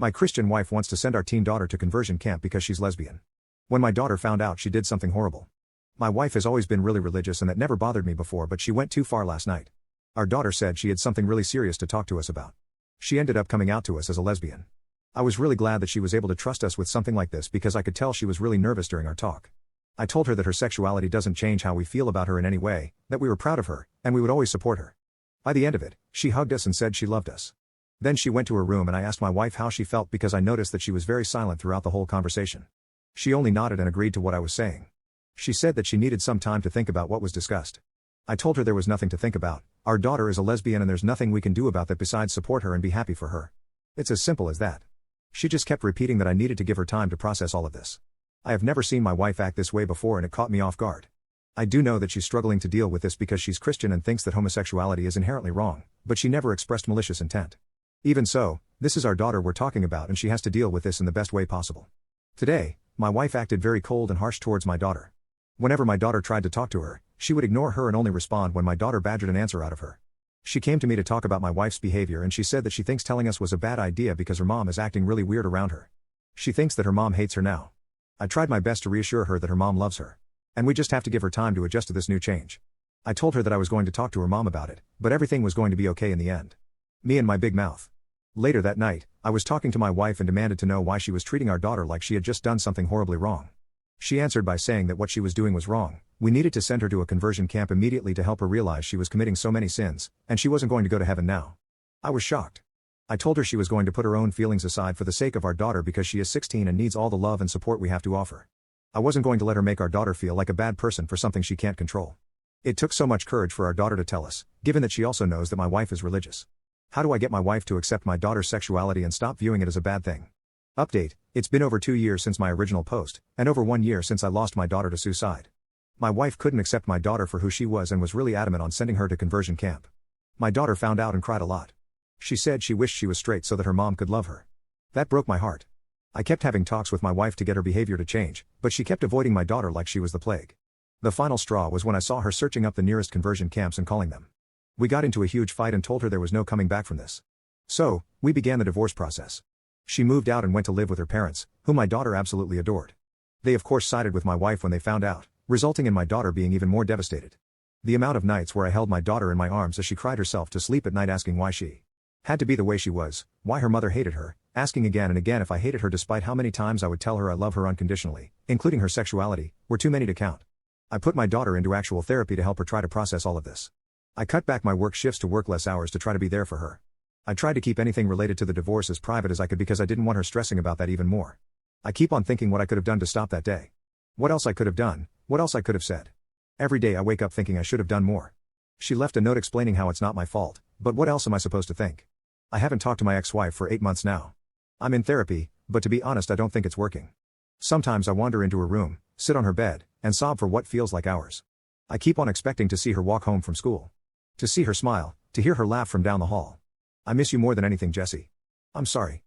My Christian wife wants to send our teen daughter to conversion camp because she's lesbian. When my daughter found out, she did something horrible. My wife has always been really religious and that never bothered me before, but she went too far last night. Our daughter said she had something really serious to talk to us about. She ended up coming out to us as a lesbian. I was really glad that she was able to trust us with something like this because I could tell she was really nervous during our talk. I told her that her sexuality doesn't change how we feel about her in any way, that we were proud of her, and we would always support her. By the end of it, she hugged us and said she loved us. Then she went to her room and I asked my wife how she felt because I noticed that she was very silent throughout the whole conversation. She only nodded and agreed to what I was saying. She said that she needed some time to think about what was discussed. I told her there was nothing to think about. Our daughter is a lesbian and there's nothing we can do about that besides support her and be happy for her. It's as simple as that. She just kept repeating that I needed to give her time to process all of this. I have never seen my wife act this way before and it caught me off guard. I do know that she's struggling to deal with this because she's Christian and thinks that homosexuality is inherently wrong, but she never expressed malicious intent. Even so, this is our daughter we're talking about and she has to deal with this in the best way possible. Today, my wife acted very cold and harsh towards my daughter. Whenever my daughter tried to talk to her, she would ignore her and only respond when my daughter badgered an answer out of her. She came to me to talk about my wife's behavior and she said that she thinks telling us was a bad idea because her mom is acting really weird around her. She thinks that her mom hates her now. I tried my best to reassure her that her mom loves her. And we just have to give her time to adjust to this new change. I told her that I was going to talk to her mom about it, but everything was going to be okay in the end. Me and my big mouth. Later that night, I was talking to my wife and demanded to know why she was treating our daughter like she had just done something horribly wrong. She answered by saying that what she was doing was wrong. We needed to send her to a conversion camp immediately to help her realize she was committing so many sins, and she wasn't going to go to heaven now. I was shocked. I told her she was going to put her own feelings aside for the sake of our daughter because she is 16 and needs all the love and support we have to offer. I wasn't going to let her make our daughter feel like a bad person for something she can't control. It took so much courage for our daughter to tell us, given that she also knows that my wife is religious. How do I get my wife to accept my daughter's sexuality and stop viewing it as a bad thing? Update: it's been over 2 years since my original post, and over 1 year since I lost my daughter to suicide. My wife couldn't accept my daughter for who she was and was really adamant on sending her to conversion camp. My daughter found out and cried a lot. She said she wished she was straight so that her mom could love her. That broke my heart. I kept having talks with my wife to get her behavior to change, but she kept avoiding my daughter like she was the plague. The final straw was when I saw her searching up the nearest conversion camps and calling them. We got into a huge fight and told her there was no coming back from this. So, we began the divorce process. She moved out and went to live with her parents, whom my daughter absolutely adored. They of course sided with my wife when they found out, resulting in my daughter being even more devastated. The amount of nights where I held my daughter in my arms as she cried herself to sleep at night asking why she had to be the way she was, why her mother hated her, asking again and again if I hated her despite how many times I would tell her I love her unconditionally, including her sexuality, were too many to count. I put my daughter into actual therapy to help her try to process all of this. I cut back my work shifts to work less hours to try to be there for her. I tried to keep anything related to the divorce as private as I could because I didn't want her stressing about that even more. I keep on thinking what I could have done to stop that day. What else I could have done, what else I could have said. Every day I wake up thinking I should have done more. She left a note explaining how it's not my fault, but what else am I supposed to think? I haven't talked to my ex-wife for 8 months now. I'm in therapy, but to be honest I don't think it's working. Sometimes I wander into her room, sit on her bed, and sob for what feels like hours. I keep on expecting to see her walk home from school. To see her smile, to hear her laugh from down the hall. I miss you more than anything, Jesse. I'm sorry.